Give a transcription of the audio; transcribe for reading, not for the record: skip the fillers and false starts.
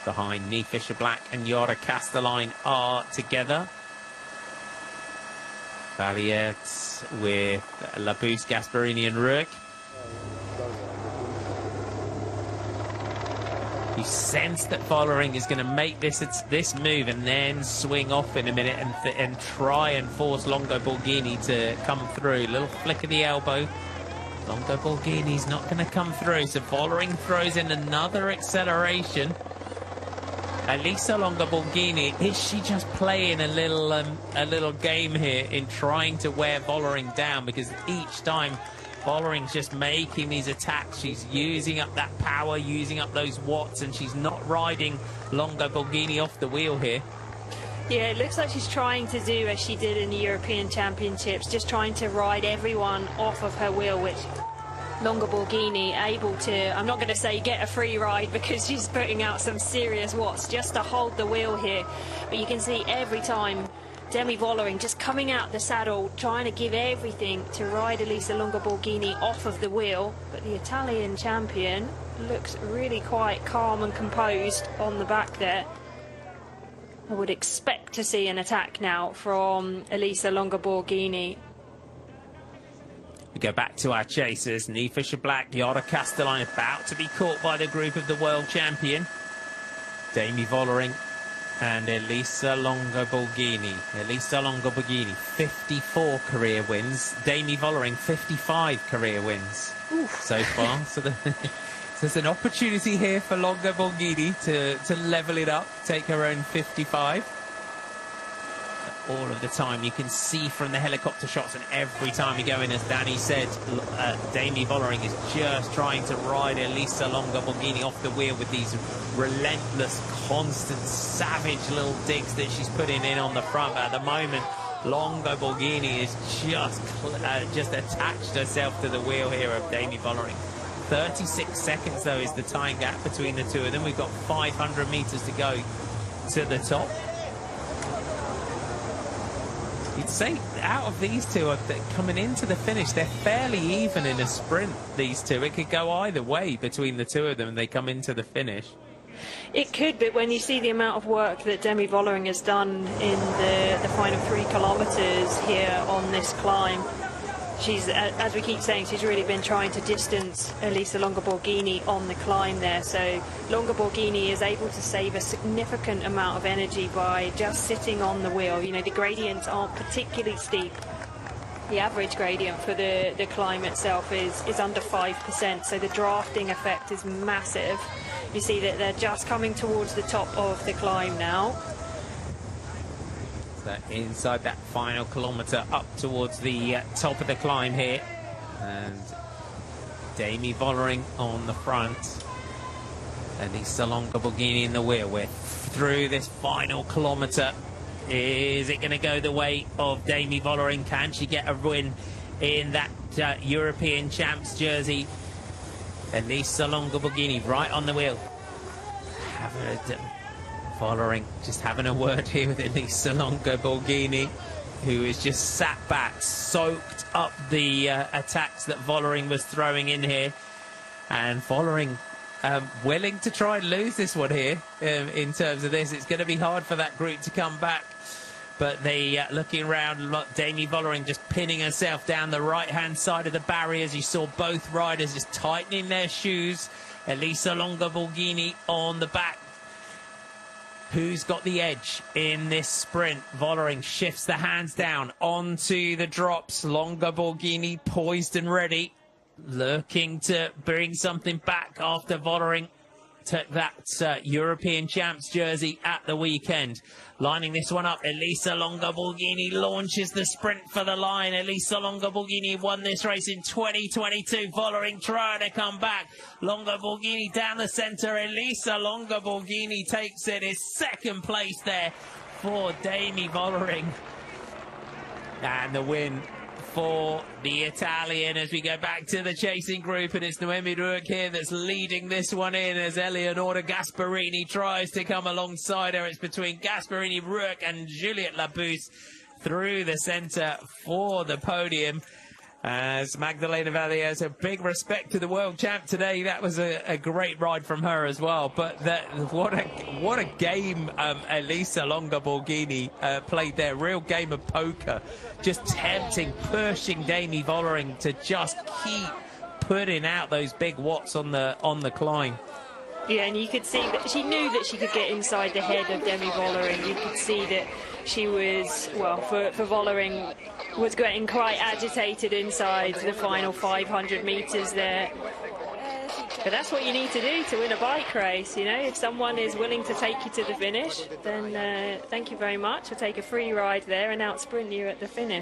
behind Nee Fisher-Black and Yara Castelline are together. Valiet with Labous, Gasparini and Rueck. You sense that Vollering is going to make this move and then swing off in a minute and try and force Longo Borghini to come through. Little flick of the elbow. Longo Borghini's not going to come through, so Vollering throws in another acceleration. Elisa Longo Borghini, is she just playing a little game here in trying to wear Vollering down? Because each time Vollering's just making these attacks, she's using up that power, using up those watts, and she's not riding Longo Borghini off the wheel here. Yeah, it looks like she's trying to do as she did in the European Championships, just trying to ride everyone off of her wheel, which Longo Borghini able to, I'm not going to say get a free ride because she's putting out some serious watts just to hold the wheel here. But you can see every time Demi Vollering just coming out the saddle, trying to give everything to ride Elisa Longo Borghini off of the wheel. But the Italian champion looks really quite calm and composed on the back there. I would expect to see an attack now from Elisa Longo Borghini. We go back to our chasers. Nee Fisher-Black, Yara Castelline about to be caught by the group of the world champion. Demi Vollering and Elisa Longo Borghini. Elisa Longo Borghini, 54 career wins. Demi Vollering, 55 career wins so far. So there's an opportunity here for Longo Borghini to level it up, take her own 55. All of the time you can see from the helicopter shots, and every time you go in, as Danny said, Demi Vollering is just trying to ride Elisa Longo Borghini off the wheel with these relentless, constant, savage little digs that she's putting in on the front. But at the moment, Longo Borghini is just attached herself to the wheel here of Demi Vollering. 36 seconds, though, is the time gap between the two of them. We've got 500 meters to go to the top. You'd say out of these two coming into the finish, they're fairly even in a sprint, these two. It could go either way between the two of them and they come into the finish. It could, but when you see the amount of work that Demi Vollering has done in the final 3 kilometers here on this climb, she's, as we keep saying, she's really been trying to distance Elisa Longo Borghini on the climb there. So Longo Borghini is able to save a significant amount of energy by just sitting on the wheel. You know, the gradients aren't particularly steep. The average gradient for the climb itself is under 5%, so the drafting effect is massive. You see that they're just coming towards the top of the climb now. Inside that final kilometre, up towards the top of the climb here, and Demi Vollering on the front, Elisa Longo Borghini in the wheel. We're through this final kilometre. Is it going to go the way of Demi Vollering? Can she get a win in that European Champs jersey? Elisa Longo Borghini right on the wheel. Vollering just having a word here with Elisa Longo Borghini, who is just sat back, soaked up the attacks that Vollering was throwing in here. And Vollering willing to try and lose this one here in terms of this. It's going to be hard for that group to come back. But they looking around, Demi Vollering just pinning herself down the right-hand side of the barriers. You saw both riders just tightening their shoes. Elisa Longo Borghini on the back. Who's got the edge in this sprint? Vollering shifts the hands down onto the drops. Longo Borghini poised and ready, looking to bring something back after Vollering took that European Champs jersey at the weekend. Lining this one up, Elisa Longo Borghini launches the sprint for the line. Elisa Longo Borghini won this race in 2022. Vollering trying to come back. Longo Borghini down the centre. Elisa Longo Borghini takes it. It's second place there for Demi Vollering. And the win for the Italian as we go back to the chasing group, and it's Noemi Rueck here that's leading this one in as Eleonora Gasparini tries to come alongside her. It's between Gasparini, Rueck and Juliette Labous through the centre for the podium. As Magdalena Valle has a big respect to the world champ today. That was a great ride from her as well. But what a game Elisa Longa Borghini played there. Real game of poker. Just tempting, pushing Demi Vollering to just keep putting out those big watts on the climb. Yeah, and you could see that she knew that she could get inside the head of Demi Vollering. You could see that she was, well, for Vollering, was getting quite agitated inside the final 500 metres there. But that's what you need to do to win a bike race, you know. If someone is willing to take you to the finish, then thank you very much. We'll take a free ride there and out-sprint you at the finish.